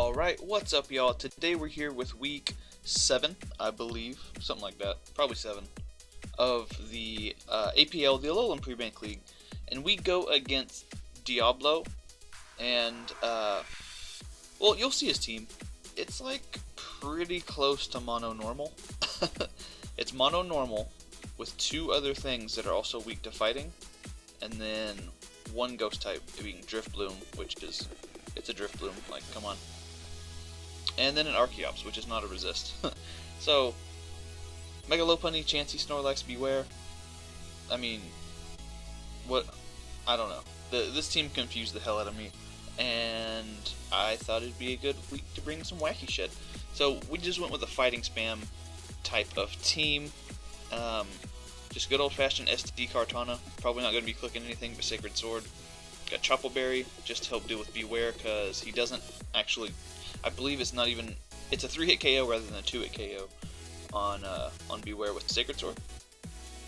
Alright, what's up y'all? Today we're here with week 7, I believe, something like that, probably 7, of the APL, the Alolan Pre-Bank League, and we go against Diablo, and, well, you'll see his team. It's like pretty close to mono normal. It's mono normal with 2 other things that are also weak to fighting, and then 1 ghost type being Drift Bloom, which is, it's a Drift Bloom, like, come on. And then an Archeops, which is not a resist. So, Mega Lopunny, Chansey, Snorlax, Beware. I mean, what? I don't know. This team confused the hell out of me, and I thought it'd be a good week to bring some wacky shit. So we just went with a fighting spam type of team. Just good old-fashioned SD Kartana. Probably not going to be clicking anything but Sacred Sword. Got Choppleberry just to help deal with Beware, because he doesn't actually. I believe it's not even. It's a 3-hit KO rather than a 2-hit KO on Beware with Sacred Sword.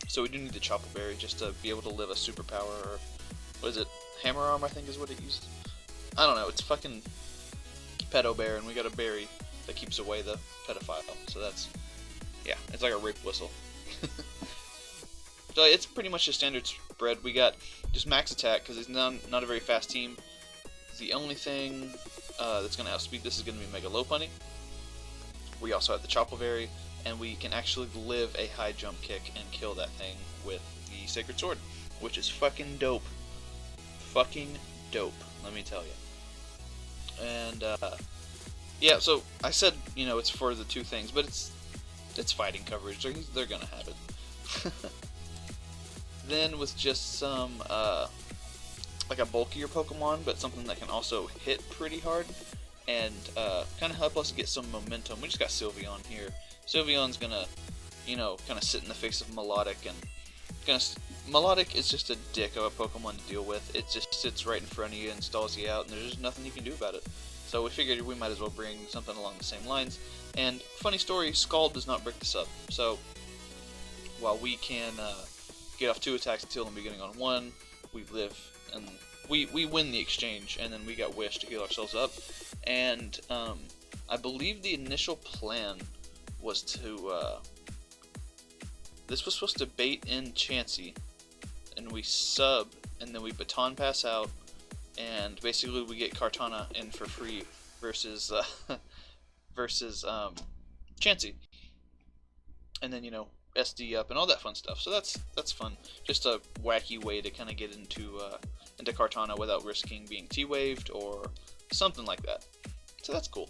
So we do need the Choppleberry just to be able to live a superpower, or what is it? Hammer Arm, I think is what it uses. I don't know. It's fucking Pedo Bear, and we got a berry that keeps away the pedophile. So that's, yeah, it's like a rape whistle. So it's pretty much a standard spread. We got just max attack because it's not a very fast team. The only thing that's going to outspeed this is going to be Mega Lopunny. We also have the Choppleberry, and we can actually live a high jump kick and kill that thing with the Sacred Sword, which is fucking dope. Fucking dope, let me tell you. And yeah, so I said, you know, it's for the 2 things, but it's fighting coverage. They're going to have it. Then with just some like a bulkier Pokemon, but something that can also hit pretty hard and kind of help us get some momentum. We just got Sylveon here. Sylveon's gonna, you know, kind of sit in the face of Melodic, and Melodic is just a dick of a Pokemon to deal with. It just sits right in front of you and stalls you out, and there's just nothing you can do about it. So we figured we might as well bring something along the same lines. And funny story, Scald does not break this up. So while we can get off 2 attacks until the beginning on 1, we live, and we win the exchange, and then we got Wish to heal ourselves up. And I believe the initial plan was to this was supposed to bait in Chansey, and we sub, and then we baton pass out, and basically we get Kartana in for free versus Chansey, and then, you know, SD up and all that fun stuff. So that's fun. Just a wacky way to kind of get into Kartana without risking being T-waved or something like that. So that's cool.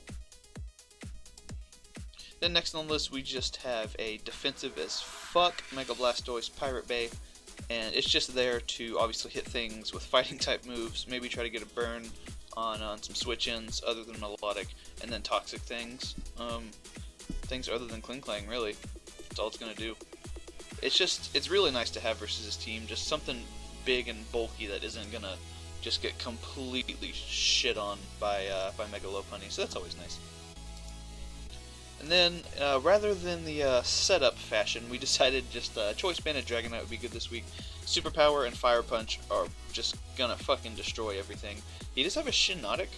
Then next on the list we just have a defensive as fuck Mega Blastoise Pirate Bay, and it's just there to obviously hit things with fighting type moves, maybe try to get a burn on some switch-ins other than Melodic, and then toxic things. Things other than Kling Klang, really. That's all it's going to do. It's really nice to have versus his team, just something big and bulky that isn't going to just get completely shit on by Mega Lopunny, so that's always nice. And then, rather than the setup fashion, we decided just Choice Banded Dragonite would be good this week. Superpower and Fire Punch are just gonna fucking destroy everything. He does have a Shiinotic,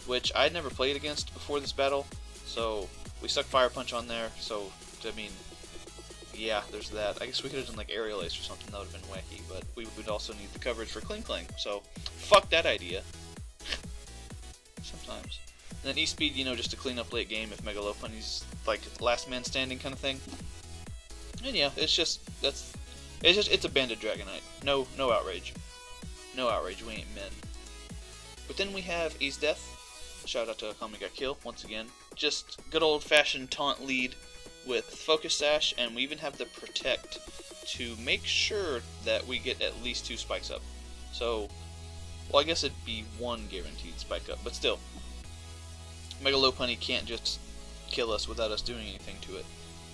which I'd never played against before this battle, so we stuck Fire Punch on there, so, I mean, yeah, there's that. I guess we could have done like Aerial Ace or something, that would have been wacky, but we would also need the coverage for Kling Klang, so fuck that idea. Sometimes. And then E-Speed, you know, just to clean up late game if Mega Lopunny's like last man standing kind of thing. And yeah, it's a banded Dragonite. No outrage. No outrage, we ain't men. But then we have Ace Death. Shout out to Akame Got Kill once again. Just good old fashioned taunt lead with Focus Sash, and we even have the Protect to make sure that we get at least 2 spikes up. So, well, I guess it'd be 1 guaranteed spike up, but still. Mega Lopunny can't just kill us without us doing anything to it.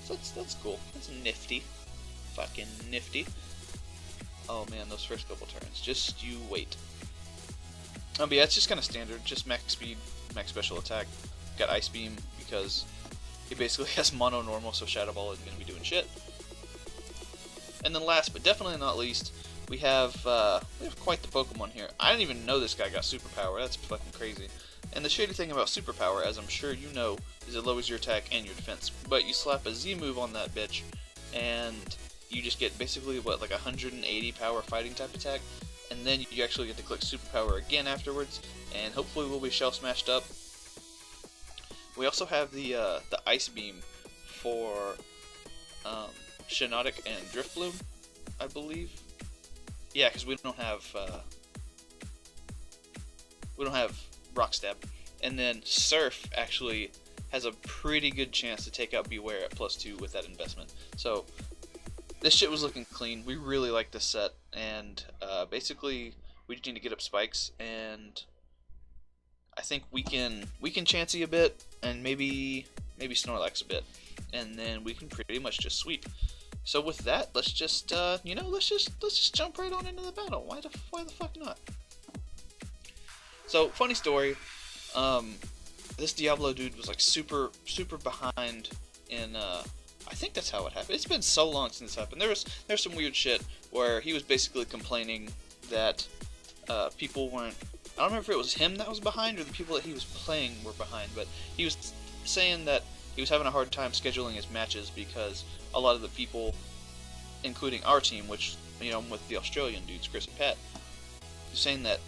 So that's cool. That's nifty. Fucking nifty. Oh man, those first couple turns. Just you wait. But yeah, it's just kind of standard. Just max speed, max special attack. Got Ice Beam because he basically has mono normal, so Shadow Ball isn't going to be doing shit. And then last but definitely not least, we have quite the Pokemon here. I didn't even know this guy got superpower. That's fucking crazy. And the shady thing about superpower, as I'm sure you know, is it lowers your attack and your defense. But you slap a Z move on that bitch, and you just get basically, what, like 180 power fighting type attack, and then you actually get to click superpower again afterwards, and hopefully we'll be shell smashed up. We also have the ice beam for Shinotic and Drift Bloom, I believe. Yeah, because we don't have Rock Stab. And then Surf actually has a pretty good chance to take out Beware at +2 with that investment. So this shit was looking clean. We really like this set, and basically we just need to get up spikes, and I think we can Chansey a bit, and maybe Snorlax a bit, and then we can pretty much just sweep. So with that, let's just let's just jump right on into the battle. Why the fuck not? So funny story, this Diablo dude was like super behind in I think that's how it happened. It's been so long since this happened. There's some weird shit where he was basically complaining that people weren't. I don't remember if it was him that was behind or the people that he was playing were behind, but he was saying that he was having a hard time scheduling his matches because a lot of the people, including our team, which, you know, with the Australian dudes, Chris and Pat, he was saying that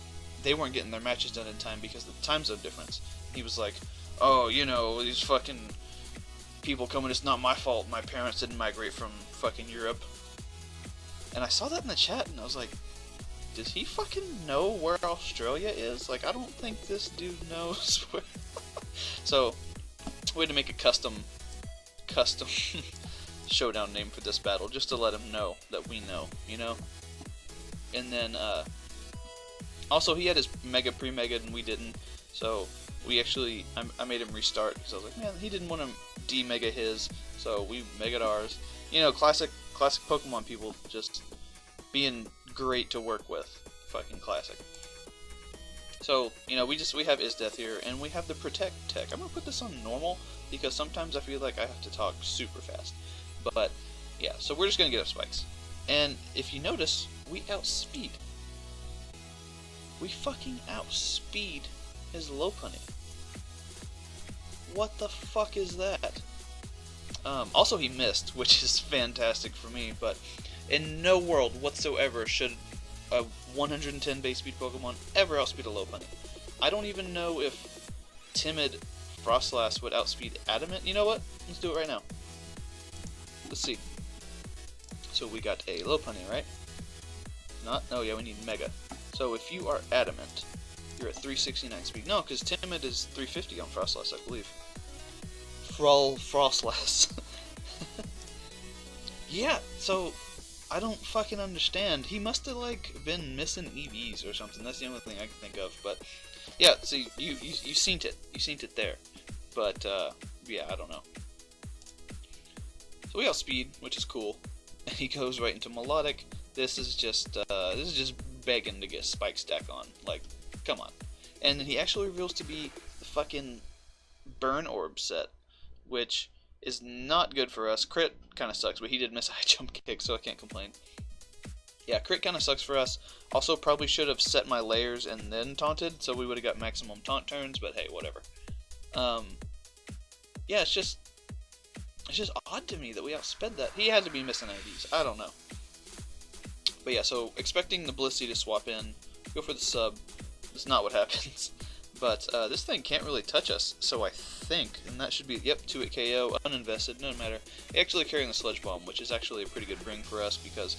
they weren't getting their matches done in time because of the time zone difference. He was like, oh, you know, these fucking people coming, it's not my fault my parents didn't migrate from fucking Europe. And I saw that in the chat and I was like, does he fucking know where Australia is? Like, I don't think this dude knows where. So we had to make a custom showdown name for this battle just to let him know that we know, you know. And then also he had his mega pre-mega and we didn't, so we actually I made him restart because I was like, man, he didn't want to de-mega his, so we mega'd ours. You know, classic Pokemon people just being great to work with. Fucking classic. So, you know, we have Isdeath here, and we have the Protect tech. I'm gonna put this on normal because sometimes I feel like I have to talk super fast. But yeah, so we're just gonna get up spikes. And if you notice, we outspeed. We fucking outspeed his Lopunny. What the fuck is that? Also he missed, which is fantastic for me, but in no world whatsoever should a 110 base speed Pokemon ever outspeed a Lopunny. I don't even know if Timid Frostlass would outspeed Adamant. You know what? Let's do it right now. Let's see. So we got a Lopunny, right? Oh yeah, we need Mega. So if you are Adamant, you're at 369 speed. No, because Timid is 350 on Frostlass, I believe. Frostlass. Yeah, so I don't fucking understand. He must have like been missing EVs or something. That's the only thing I can think of. But yeah, so you seen it. You seen it there. But yeah, I don't know. So we outspeed, which is cool. And he goes right into Melodic. This is just begging to get Spike Stack on. Like, come on. And then he actually reveals to be the fucking Burn Orb set, which is not good for us. Crit kind of sucks, but he did miss a high jump kick, so I can't complain. Yeah, crit kind of sucks for us. Also, probably should have set my layers and then taunted, so we would have got maximum taunt turns, but hey, whatever. Yeah, it's just odd to me that we outsped that. He had to be missing IVs. I don't know. But yeah, so expecting the Blissey to swap in, go for the sub. That's not what happens. But this thing can't really touch us, so I think, and that should be, yep, 2-hit KO, uninvested, no matter. Actually carrying the Sludge Bomb, which is actually a pretty good bring for us because,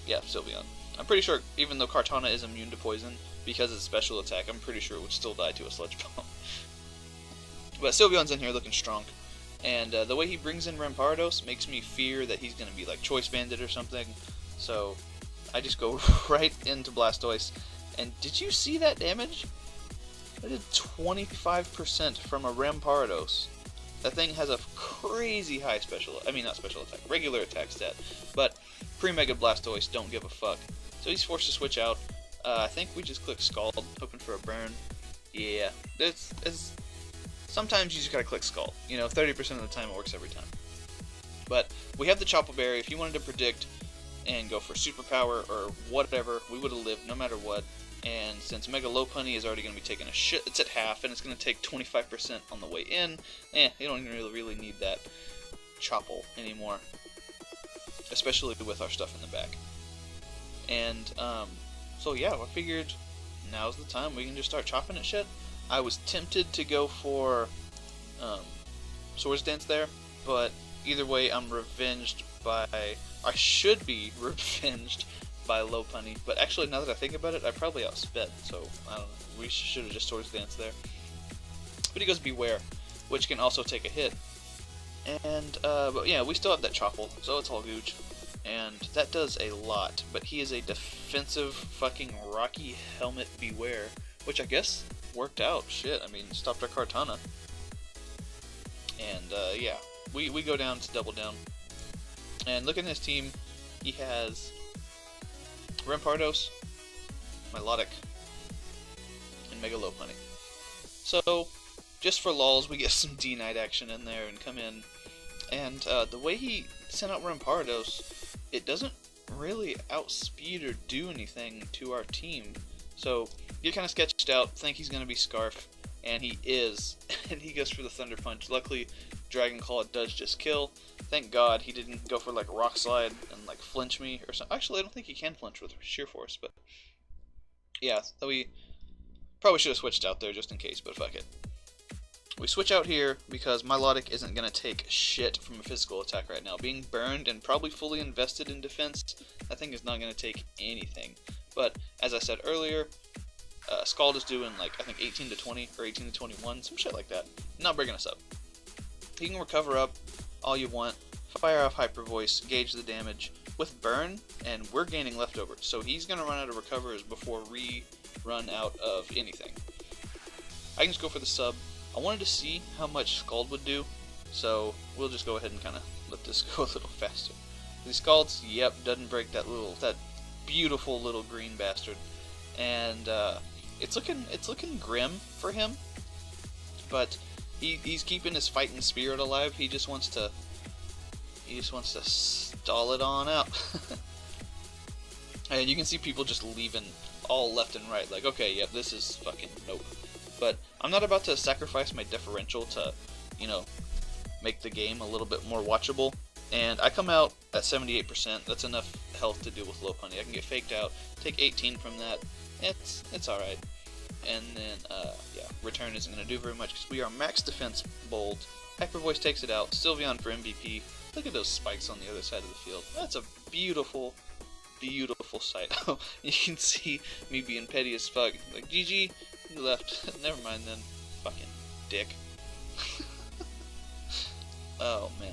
yeah, Sylveon. I'm pretty sure, even though Kartana is immune to poison, because it's special attack, I'm pretty sure it would still die to a Sludge Bomb. But Sylveon's in here looking strong, and the way he brings in Rampardos makes me fear that he's going to be like Choice Banded or something, so I just go right into Blastoise. And did you see that damage? I did 25% from a Rampardos. That thing has a crazy high regular attack stat. But pre-Mega Blastoise don't give a fuck. So he's forced to switch out. I think we just click Scald, hoping for a burn. Yeah, sometimes you just gotta click Scald. You know, 30% of the time it works every time. But we have the Chople Berry. If you wanted to predict and go for Superpower or whatever, we would have lived no matter what. And since Mega Lopunny is already going to be taking a shit, it's at half, and it's going to take 25% on the way in, you don't really need that Chople anymore. Especially with our stuff in the back. And, so yeah, I figured now's the time we can just start chopping at shit. I was tempted to go for, Swords Dance there, but either way, I'm revenged by, I should be revenged by Lopunny, but actually, now that I think about it, I probably outsped, so, I don't know, we should have just Swords Dance there. But he goes Beware, which can also take a hit. And, but yeah, we still have that Chople, so it's all gooch. And that does a lot, but he is a defensive fucking Rocky Helmet Beware, which I guess worked out. Shit, I mean, stopped our Kartana. And, yeah, we go down to double down. And look at his team, he has Rampardos, Milotic, and Mega Lopunny. So, just for lulz, we get some D-Knight action in there and come in. And the way he sent out Rampardos, it doesn't really outspeed or do anything to our team. So, get kind of sketched out, think he's going to be Scarf, and he is. And he goes for the Thunder Punch. Luckily, Dragon Claw does just kill. Thank God he didn't go for like Rock Slide and like flinch me or something. Actually, I don't think he can flinch with Sheer Force, but yeah, we probably should have switched out there just in case, but fuck it. We switch out here because Milotic isn't going to take shit from a physical attack right now. Being burned and probably fully invested in defense, that thing is not going to take anything. But, as I said earlier, Scald is doing like, I think 18 to 20 or 18 to 21, some shit like that. Not breaking us up. He can recover up all you want, fire off Hyper Voice, gauge the damage with burn, and we're gaining leftovers. So he's going to run out of recovers before we run out of anything. I can just go for the sub. I wanted to see how much Scald would do, so we'll just go ahead and kind of let this go a little faster. These Scalds, yep, doesn't break that beautiful little green bastard, and it's looking grim for him, but he's keeping his fighting spirit alive. He just wants to stall it on out. And you can see people just leaving all left and right, like, okay, yep, this is fucking nope. But I'm not about to sacrifice my differential to, you know, make the game a little bit more watchable. And I come out at 78%. That's enough health to deal with Lopunny. I can get faked out, take 18 from that. It's alright. And then, yeah, return isn't going to do very much because we are max defense bold. Hyper Voice takes it out. Sylveon for MVP. Look at those spikes on the other side of the field. That's a beautiful, beautiful sight. You can see me being petty as fuck. Like, GG. Left. Never mind then. Fucking dick. Oh man.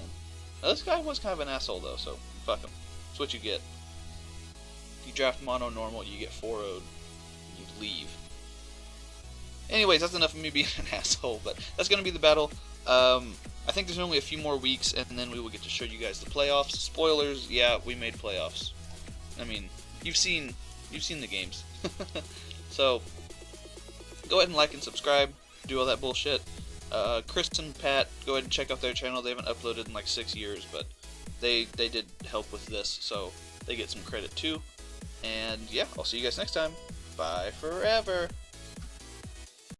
Now, this guy was kind of an asshole though, so fuck him. That's what you get. You draft mono normal, you get 4-0'd, you leave. Anyways, that's enough of me being an asshole, but that's gonna be the battle. I think there's only a few more weeks, and then we will get to show you guys the playoffs. Spoilers, yeah, we made playoffs. I mean, you've seen the games. So, go ahead and like and subscribe, do all that bullshit. Chris and Pat, go ahead and check out their channel. They haven't uploaded in like 6 years, but they did help with this, so they get some credit too. And yeah, I'll see you guys next time. Bye forever.